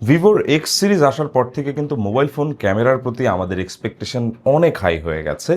ভিভোর x series আসার পর থেকে কিন্তু মোবাইল ফোন ক্যামেরার প্রতি আমাদের এক্সপেকটেশন অনেক হাই হয়ে গেছে।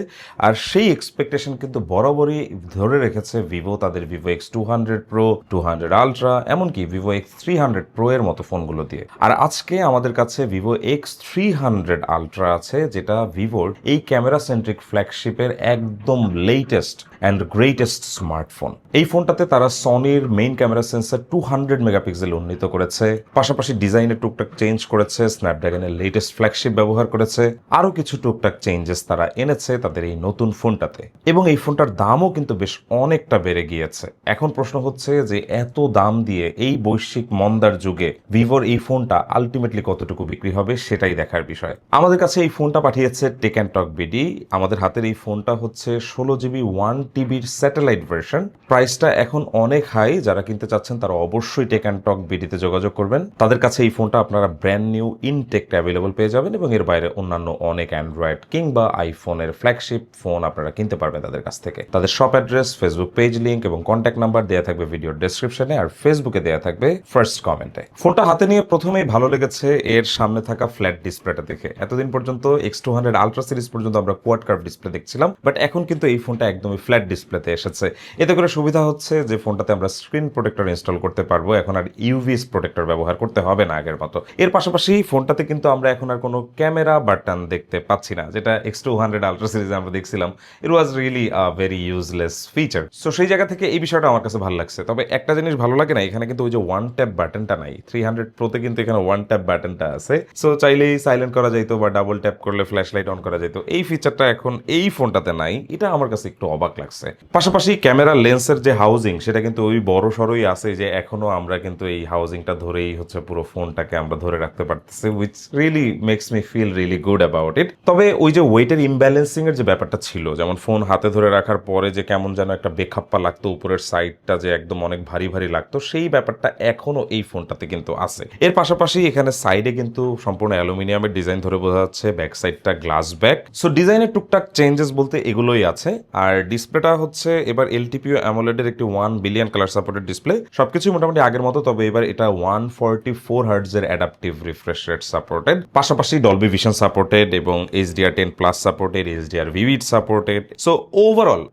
আর সেই এক্সপেকটেশন কিন্তু বরাবরই ধরে রেখেছে ভিভো তাদের ভিভো X200 Pro, 200 আলট্রা, এমনকি ভিভো X300 Pro এর মতো ফোনগুলো দিয়ে। আর আজকে আমাদের কাছে ভিভো X300 আলট্রা আছে, যেটা ভিভোর এই ক্যামেরা সেন্ট্রিক ফ্ল্যাগশিপের একদম লেটেস্ট অ্যান্ড গ্রেটেস্ট স্মার্টফোন। এই ফোনটাতে তারা সনির মেইন ক্যামেরা সেন্সর 200 মেগাপিক্সেল উন্নীত করেছে, পাশাপাশি ডিজাইনের টুকটাক চেঞ্জ করেছে, স্ন্যাপড্রাগনের লেটেস্ট ফ্ল্যাগশিপ ব্যবহার করেছে, আরও কিছু টুকটাক চেঞ্জেস তারা এনেছে তাদের এই নতুন ফোনটাতে। এবং এই ফোনটার দামও কিন্তু বেশ অনেকটা বেড়ে গিয়েছে। এখন প্রশ্ন হচ্ছে যে এত দাম দিয়ে এই বৈশ্বিক মন্দার যুগে ভিভোর এই ফোনটা আলটিমেটলি কতটুকু বিক্রি হবে সেটাই দেখার বিষয়। আমাদের কাছে এই ফোনটা পাঠিয়েছে টেক অ্যান্ড টক বিডি। আমাদের হাতের এই ফোনটা হচ্ছে 16GB 1TBর স্যাটেলাইট ভার্সন। প্রাইসটা এখন অনেক হাই। যারা কিনতে চাচ্ছেন তারা অবশ্যই টেক অ্যান্ড টক বিডিতে যোগাযোগ করবেন। তাদের কাছে এই ফোনটা আপনারা ব্র্যান্ড নিউ ইনটেকটা অ্যাভেলেবল পেয়ে যাবেন, এবং এর বাইরে অন্যান্য অনেক অ্যান্ড্রয়েড কিংবা আইফোনের ফ্ল্যাগশিপ ফোন আপনারা কিনতে পারবেন তাদের কাছ থেকে। তাদের shop address, Facebook page link এবং কন্ট্যাক্ট নাম্বার দেওয়া থাকবে ভিডিওর ডেসক্রিপশনে, আর ফেসবুকে দেওয়া থাকবে ফার্স্ট কমেন্টে। ফোনটা হাতে নিয়ে প্রথমেই ভালো লেগেছে এর সামনে থাকা ফ্ল্যাট ডিসপ্লেটা দেখে। এতদিন পর্যন্ত X200 আলট্রা সিরিজ পর্যন্ত আমরা কোয়াড কার্ভ ডিসপ্লে দেখছিলাম, বাট এখন কিন্তু এই ফোনটা একদমই ফ্ল্যাট ডিসপ্লেতে এসেছে। এতে করে সুবিধা হচ্ছে যে ফোনটাতে আমরা স্ক্রিন প্রোটেক্টর ইনস্টল করতে পারবো। এখন আর ইউভিএস প্রোটেক্টর ব্যবহার করতে হবে না আগের মতো। এর পাশাপাশি ফোনটাতে কিন্তু আমরা এখন আর কোনো ক্যামেরা বাটন দেখতে পাচ্ছি না, যেটা X200 আলট্রা সিরিজে আমরা দেখছিলাম। It was really a very useless feature. So সেই জায়গা থেকে এই বিষয়টা আমার কাছে ভালো লাগছে। তবে একটা জিনিস ভালো লাগে না, এখানে কিন্তু ওই যে ওয়ান ট্যাপ বাটনটা নাই। 300 Proতে কিন্তু এখানে ওয়ান ট্যাপ বাটনটা আছে। সো চাইলেই সাইলেন্ট করা যাইতো বা ডাবল ট্যাপ করলে ফ্ল্যাশ লাইট অন করা যেত। এই ফিচারটা এখন এই ফোনটাতে নাই। এটা আমার কাছে একটু অবাক লাগছে। পাশাপাশি ক্যামেরা লেন্সের যে হাউজিং সেটা কিন্তু ওই বড় সড়ই আছে, যে এখনো আমরা কিন্তু এই হাউজিংটা ধরেই হচ্ছে পুরো ফোনটাকে আমরা ধরে রাখতে পারতেছি, which really makes me feel really good about it. তবে ওই যে ওয়েটের ইমব্যালেন্সিং এর যে ব্যাপারটা ছিল, যেমন ফোন হাতে ধরে রাখার পরে যে কেমন যেন একটা বেখাপ্পা লাগতো, উপরের সাইডটা যে একদম অনেক ভারী ভারী লাগতো, সেই ব্যাপারটা এখনো এই ফোনটাতে কিন্তু আছে। এর পাশাপাশি এখানে সাইডে কিন্তু সম্পূর্ণ অ্যালুমিনিয়ামের ডিজাইন ধরে বোঝা যাচ্ছে, ব্যাক সাইডটা গ্লাস ব্যাক। সো ডিজাইনের টুকটাক চেঞ্জেস বলতে এগুলোই আছে। আর ডিসপ্লেটা হচ্ছে এবার এলটিপিও অ্যামোলেডের একটি 1 বিলিয়ন কালার সাপোর্টেড ডিসপ্লে। সবকিছু মোটামুটি আগের মতো, তবে এবার এটা 144 হার্টজের অ্যাডাপটিভ রিফ্রেশ রেট সাপোর্টেড, পাশাপাশি ডলবি ভিশন সাপোর্টেড এবং HDR10+ supported, HDR Vivid supported. So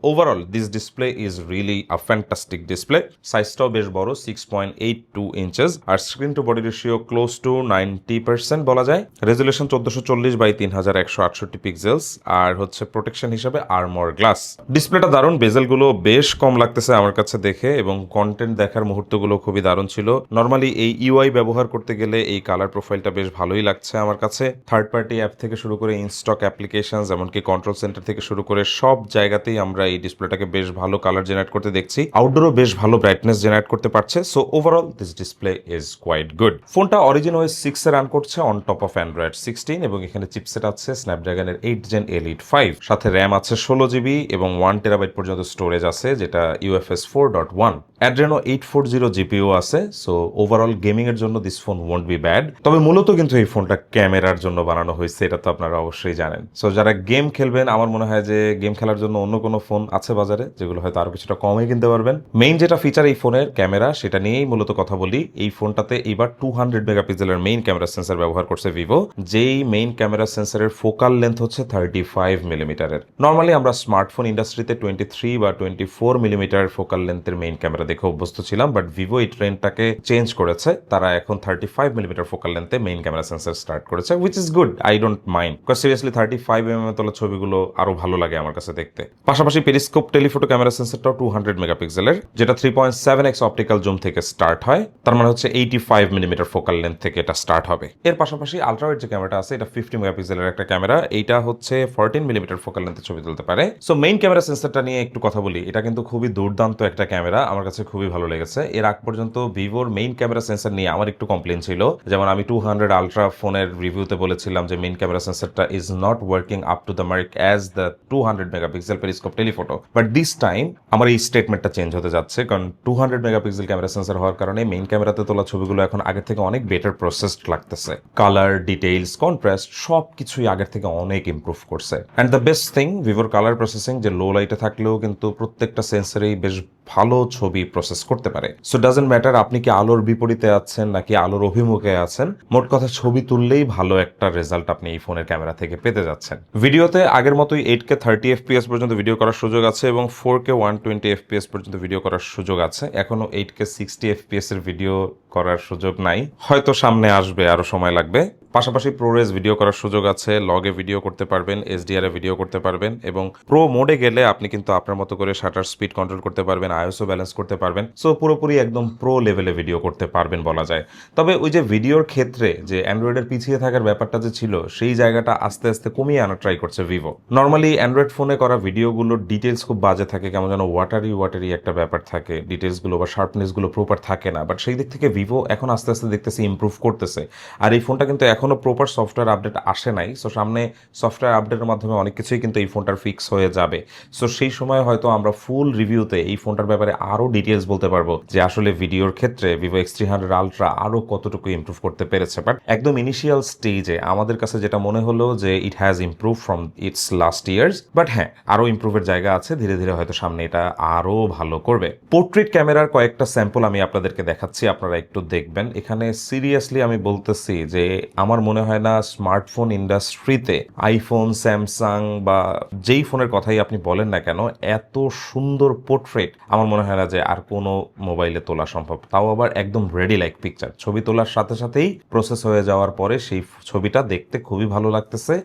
overall this display is really a fantastic display. সাইজটাও বেশ বড়, 6.82 ইঞ্চেস, আর screen to body ratio close to 90% বলা যায়। রেজুলেশন 1440x3168 পিক্সেলস, আর হচ্ছে protection হিসেবে আর্মর গ্লাস। ডিসপ্লেটা দারুণ, বেজেলগুলো বেশ কম লাগতেছে আমার কাছে দেখে, এবং কন্টেন্ট দেখার মুহূর্তগুলো খুবই দারুণ ছিল। নর্মালি এই ইউআই ব্যবহার করতে গেলে এই কালার প্রোফাইলটা বেশ ভালোই লাগছে আমার কাছে। থার্ড পার্টি অ্যাপ থেকে শুরু করে ইনস্টক অ্যাপ্লিকেশন, এমনকি কন্ট্রোল সেন্টার থেকে শুরু করে সব জায়গাতেই আমরা এই ডিসপ্লেটাকে বেশ ভালো কালার জেনারেট করতে দেখছি। আউটডোরও বেশ ভালো ব্রাইটনেস জেনারেট করতে পারছে। So overall this display is quite good. ফোনটা অরিজিন OS 6 এ রান করছে অন টপ অফ অ্যান্ড্রয়েড 16, এবং এখানে চিপসেট আছে স্ন্যাপড্রাগনের 8 Gen Elite 5, সাথে র্যাম আছে 16GB এবং 1TB পর্যন্ত স্টোরেজ আছে, যেটা UFS 4.1। অ্যাড্রেনো 840 GPU আছে। সো ওভারঅল গেমিং এর জন্য this phone won't be bad. তবে মূলত কিন্তু এই ফোনটা ক্যামেরার জন্য বানানো হয়েছে, এটা তো আপনারা অবশ্যই জানেন। সো যারা গেম খেলবেন, আমার মনে হয় যে গেম খেলার জন্য অন্য কোনো ফোন আছে বাজারে যেগুলো হয়তো আরো কিছুটা কমে কিনতে পারবেন। মেইন যেটা ফিচার এই ফোনের ক্যামেরা, সেটা নিয়েই মূলত কথা বলি। এই ফোনটাতে এবার 200 মেগাপিক্সেলের মেইন ক্যামেরা সেন্সর ব্যবহার করছে ভিভো, যেই মেইন ক্যামেরা সেন্সরের ফোকাল লেন্থ হচ্ছে 35 মিলিমিটারের। নর্মালি আমরা স্মার্টফোন ইন্ডাস্ট্রিতে 23 বা 24 মিলিমিটার ফোকাল লেন্থের মেইন ক্যামেরা দেখে অভ্যস্ত ছিলাম, বাট ভিভো এই ট্রেন্ডটাকে চেঞ্জ করেছে। তারা এখন 35 মিলিমিটার ফোকাল লেন্থে মেইন ক্যামেরা সেন্সর স্টার্ট করেছে, which is good. I don't mind, because seriously 35mm তোলা ছবিগুলো আরো ভালো লাগে আমার কাছে দেখতে। পাশাপাশি পেরিস্কোপ টেলিফোটো ক্যামেরা সেন্সরটাও 200 মেগাপিক্সেলের, যেটা 3.7x অপটিক্যাল জুম থেকে স্টার্ট হয়। তার মানে হচ্ছে 85 মিলিমিটার ফোকাল লেন্থ থেকে এটা স্টার্ট হবে। এর পাশাপাশি আলট্রাওয়াইড যে ক্যামেরাটা আছে, এটা 50 মেগাপিক্সেলের একটা ক্যামেরা। এইটা হচ্ছে 14 মিলিমিটার ফোকাল লেন্থে ছবি তুলতে পারে। সো মেইন ক্যামেরা সেন্সরটা নিয়ে একটু কথা বলি। এটা কিন্তু খুবই দুর্দান্ত একটা ক্যামেরা, আমার কাছে খুবই ভালো লেগেছে। এর আগ পর্যন্ত ভিভোর মেইন ক্যামেরা সেন্সর নিয়ে আমার একটু কমপ্লেন ছিল। যেমন আমি 200 আলট্রা ফোনের রিভিউতে বলেছিলাম যে মেইন ক্যামেরা সেন্সরটা is not working up to the mark as the 200 megapixel periscope telephoto. But this time আমার এই স্টেটমেন্টটা চেঞ্জ হতে যাচ্ছে, কারণ 200 মেগাপিক্সেল ক্যামেরা সেন্সর হওয়ার কারণে মেইন ক্যামেরাতে তোলা ছবিগুলো এখন আগের থেকে অনেক বেটার প্রসেসড লাগতেছে। কালার, ডিটেইলস, কন্ট্রাস্ট সব কিছুই আগের থেকে অনেক ইমপ্রুভ করছে। অ্যান্ড দ্য বেস্ট থিং, ভিভোর কালার প্রসেসিং যে লো লাইটে থাকলেও কিন্তু প্রত্যেকটা সেন্সরেই বেশ ভালো ছবি প্রসেস করতে পারে। সো ডাজন্ট ম্যাটার আপনি কি আলোর বিপরীতে আছেন নাকি আলোর অভিমুখে ঠকে আছেন, মোট কথা ছবি তুললেই ভালো একটা রেজাল্ট আপনি এই ফোনের ক্যামেরা থেকে পেতে যাচ্ছেন। ভিডিওতে আগের মতোই 8K 30 FPS পর্যন্ত ভিডিও করার সুযোগ আছে এবং 4K 120 FPS পর্যন্ত ভিডিও করার সুযোগ আছে। এখনো 8K 60 FPS এর ভিডিও করার সুযোগ নাই, হয়তো সামনে আসবে, আরো সময় লাগবে। পাশাপাশি প্রোরেস ভিডিও করার সুযোগ আছে, লগে ভিডিও করতে পারবেন, HDR এ ভিডিও করতে পারবেন এবং প্রো মোডে গেলে আপনি কিন্তু আপনার মতো করে শাটার স্পিড কন্ট্রোল করতে পারবেন, আইএসও ব্যালেন্স করতে পারবেন। সো পুরোপুরি একদম প্রো লেভেলে ভিডিও করতে পারবেন বলা যায়। তবে ওই যে ভিডিওর ক্ষেত্রে যে অ্যান্ড্রয়েডের পিছিয়ে থাকার ব্যাপারটা যে ছিল, সেই জায়গাটা আস্তে আস্তে কমিয়ে আনা ট্রাই করছে ভিভো। নর্মালি অ্যান্ড্রয়েড ফোনে করা ভিডিওগুলোর ডিটেলস খুব বাজে থাকে, কেমন যেন ওয়াটারি একটা ব্যাপার থাকে, ডিটেলসগুলো বা শার্পনেসগুলো প্রপার থাকে না। বাট সেই দিক থেকে ভিভো এখন আস্তে আস্তে দেখতেছি ইমপ্রুভ করতেছে। আর এই ফোনটা কিন্তু এখনো প্রপার সফটওয়্যার আপডেট আসে নাই। সো সামনে সফটওয়্যার আপডেটের মাধ্যমে অনেক কিছুই কিন্তু এই ফোনটার ফিক্স হয়ে যাবে। সো সেই সময় হয়তো আমরা ফুল রিভিউতে এই ফোনটার ব্যাপারে আরও ডিটেলস বলতে পারবো যে আসলে ভিডিওর ক্ষেত্রে ভিভো X300 আলট্রা আরও কতটুকু ইমপ্রুভ করতে পেরেছে। বাট একদম ইনিশিয়াল স্টেজে আমাদের কাছে যেটা মনে হলো যে it has improve from its last years. But হ্যাঁ, আরও ইমপ্রুভের জায়গা আছে, ধীরে ধীরে হয়তো সামনে এটা আরও ভালো করবে। পোর্ট্রেট ক্যামেরার কয়েকটা স্যাম্পল আমি আপনাদেরকে দেখাচ্ছি, আপনারা একটু দেখবেন। এখানে সিরিয়াসলি আমি বলতেছি যে আমার মনে হয় না স্মার্টফোন ইন্ডাস্ট্রিতে আইফোন, স্যামসাং বা যেই ফোনের কথাই আপনি বলেন না কেন, এত সুন্দর পোর্ট্রেট আমার মনে হয় না যে আর কোনো মোবাইলে তোলা সম্ভব। তাও আবার একদম রেডি লাইক পিকচার, ছবি তোলার সাথে সাথেই প্রসেস হয়ে যাওয়ার পরে সেই ছবিটা দেখতে খুবই ভালো লাগতেছে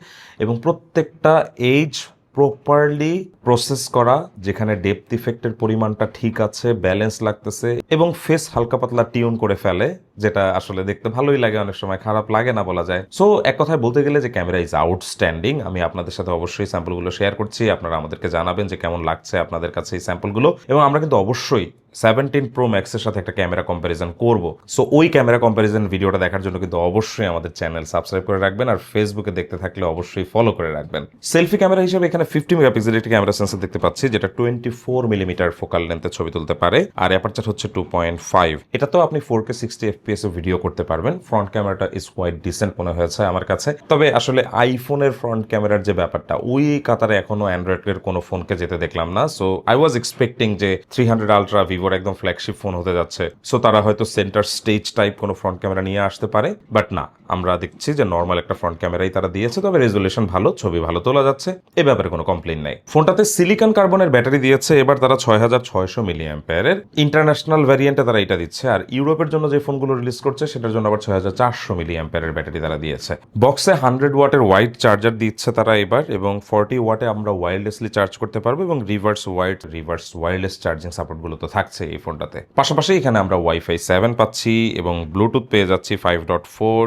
এবং প্রত্যেকটা এজ প্রপারলি প্রসেস করা, যেখানে ডেপথ ইফেক্টের পরিমাণটা ঠিক আছে, ব্যালেন্স লাগতেছে এবং ফেস হালকা পাতলা টিউন করে ফেলে, যেটা আসলে দেখতে ভালোই লাগে, অনেক সময় খারাপ লাগে না বলা যায়। সো এক কথায় বলতে গেলে যে ক্যামেরা ইজ আউটস্ট্যান্ডিং। আমি আপনাদের সাথে অবশ্যই স্যাম্পলগুলো শেয়ার করছি, আপনারা আমাদেরকে জানাবেন যে কেমন লাগছে আপনাদের কাছে এই স্যাম্পলগুলো। এবং আমরা কিন্তু অবশ্যই 17 Pro Max এর সাথে একটা ক্যামেরা কম্প্যারিজন করব। সো ওই ক্যামেরা কম্প্যারিজন ভিডিওটা দেখার জন্য কিন্তু অবশ্যই আমাদের চ্যানেল সাবস্ক্রাইব করে রাখবেন, আর ফেসবুকে দেখতে থাকলে অবশ্যই ফলো করে রাখবেন। সেলফি ক্যামেরা হিসেবে এখানে 50 মেগাপিক্সেলের একটি ক্যামেরা সেন্সর দেখতে পাচ্ছি, যেটা 24 মিলিমিটার ফোকাল লেন্থে ছবি তুলতে পারে, আর অ্যাপারচার হচ্ছে 2.5। এটা তো আপনি 4K 60 FPS এ ভিডিও করতে পারবেন। ফ্রন্ট ক্যামেরাটা ইজ কোয়াইট ডিসেন্ট মনে হয়েছে আমার কাছে। তবে আসলে আইফোনের ফ্রন্ট ক্যামেরার যে ব্যাপারটা, ওই কাতারে এখনো অ্যান্ড্রয়েডের কোনো ফোনকে যেতে দেখলাম না। সো আই ওয়াজ এক্সপেক্টিং যে 300 আলট্রা ভিভোর একদম ফ্ল্যাগশিপ ফোন হতে যাচ্ছে, সো তারা হয়তো সেন্টার স্টেজ টাইপ কোনো ফ্রন্ট ক্যামেরা নিয়ে আসতে পারে। বাট না, আমরা দেখছি যে নর্মাল একটা ফ্রন্ট ক্যামেরাই তারা দিয়েছে। তবে রেজুলেশন ভালো, ছবি ভালো তোলা যাচ্ছে, এ ব্যাপারে কোনো কমপ্লেইন নাই। ফোনটাতে সিলিকন কার্বনের ব্যাটারি দিয়েছে এবার তারা 6600 মিলি অ্যাম্পিয়ারের। ইন্টারন্যাশনাল ভ্যারিয়েন্টে তারা এটা দিচ্ছে, আর ইউরোপের জন্য যে ফোনগুলো রিলিজ করছে সেটার জন্য আবার 6400 মিলি অ্যাম্পিয়ারের ব্যাটারি তারা দিয়েছে। বক্সে 100 ওয়াটের ওয়াইড চার্জার দিচ্ছে তারা এবার, এবং 40 ওয়াটে আমরা ওয়্যারলেসলি চার্জ করতে পারবো, এবং রিভার্স ওয়্যারলেস চার্জিং সাপোর্টগুলো তো থাকছে এই ফোনটাতে। পাশাপাশি এখানে আমরা ওয়াইফাই 7 পাচ্ছি এবং ব্লুটুথ পেয়ে যাচ্ছি 5.4,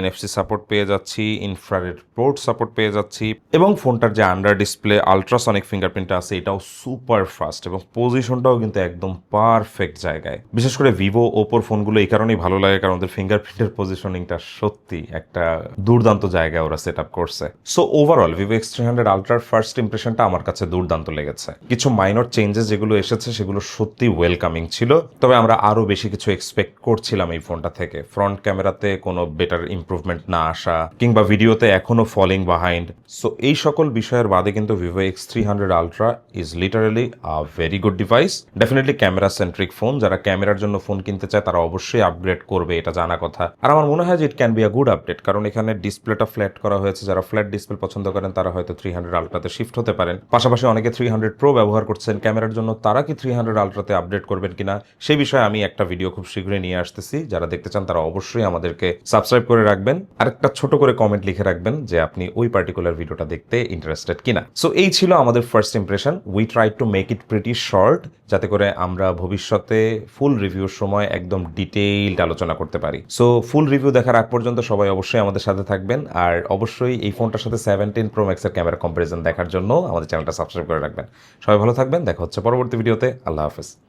NFC সাপোর্ট পেয়ে যাচ্ছি, ইনফ্রারেড পোর্ট সাপোর্ট পেয়ে যাচ্ছি, এবং ফোনটার যে আন্ডার ডিসপ্লে আলট্রাসনিক ফিঙ্গারপ্রিন্ট আছে এটাও সুপার ফাস্ট, এবং পজিশনটাও কিন্তু একদম পারফেক্ট জায়গায়। বিশেষ করে ভিভো, ওপোর ফোনগুলো এই কারণেই ভালো লাগে কারণ ওদের ফিঙ্গারপ্রিন্টের পজিশনিংটা সত্যি একটা দুর্দান্ত জায়গায় ওরা সেট আপ করছে। সো ওভারঅল ভিভো X300 আলট্রার ফার্স্ট ইমপ্রেশনটা আমার কাছে দুর্দান্ত লেগেছে। কিছু মাইনর চেঞ্জেস যেগুলো এসেছে সেগুলো সত্যি ওয়েলকামিং ছিল, তবে আমরা আরো বেশি কিছু এক্সপেক্ট করছিলাম এই ফোনটা থেকে। ফ্রন্ট ক্যামেরাতে কোনো বেটার ইমপ্রুভমেন্ট না আসা, কিংবা ভিডিওতে এখনো ফলিং বিহাইন্ড। সো এই সকল বিষয়ের বাদে কিন্তু Vivo X300 ultra is literally a very good device. Definitely camera centric phone, যারা ক্যামেরার জন্য ফোন কিনতে চায় তারা অবশ্যই আপগ্রেড করবে, এটা জানা কথা। আর আমার মনে হয় যে it can be a good update, কারণ এখানে ডিসপ্লেটা ফ্ল্যাট করা হয়েছে। যারা ফ্ল্যাট ডিসপ্লে পছন্দ করেন তারা হয়তো 300 আলট্রাতে শিফট হতে পারেন। পাশাপাশি অনেকে 300 Pro ব্যবহার করছেন ক্যামেরার জন্য, তারা কি 300 আলট্রাতে আপডেট করবেন কিনা সেই বিষয়ে আমি একটা ভিডিও খুব শীঘ্রই নিয়ে আসতেছি। যারা দেখতে চান তারা অবশ্যই আমাদেরকে সাবস্ক্রাইব করে রাখবেন, আর একটা ছোট করে কমেন্ট লিখে রাখবেন যে আপনি ওই পার্টিকুলার ভিডিওটা দেখতে ইন্টারেস্টেড কিনা। সো এই ছিল আমাদের first impression. We try to make it pretty short, যাতে করে আমরা ভবিষ্যতে ফুল রিভিউর সময় একদম ডিটেইলড আলোচনা করতে পারি। সো ফুল রিভিউ দেখার আগ পর্যন্ত সবাই অবশ্যই আমাদের সাথে থাকবেন, আর অবশ্যই এই ফোনটার সাথে 17 Pro Max এর ক্যামেরা কম্পারিজন দেখার জন্য আমাদের চ্যানেলটা সাবস্ক্রাইব করে রাখবেন। সবাই ভালো থাকবেন, দেখা হচ্ছে পরবর্তী ভিডিওতে। আল্লাহ হাফেজ।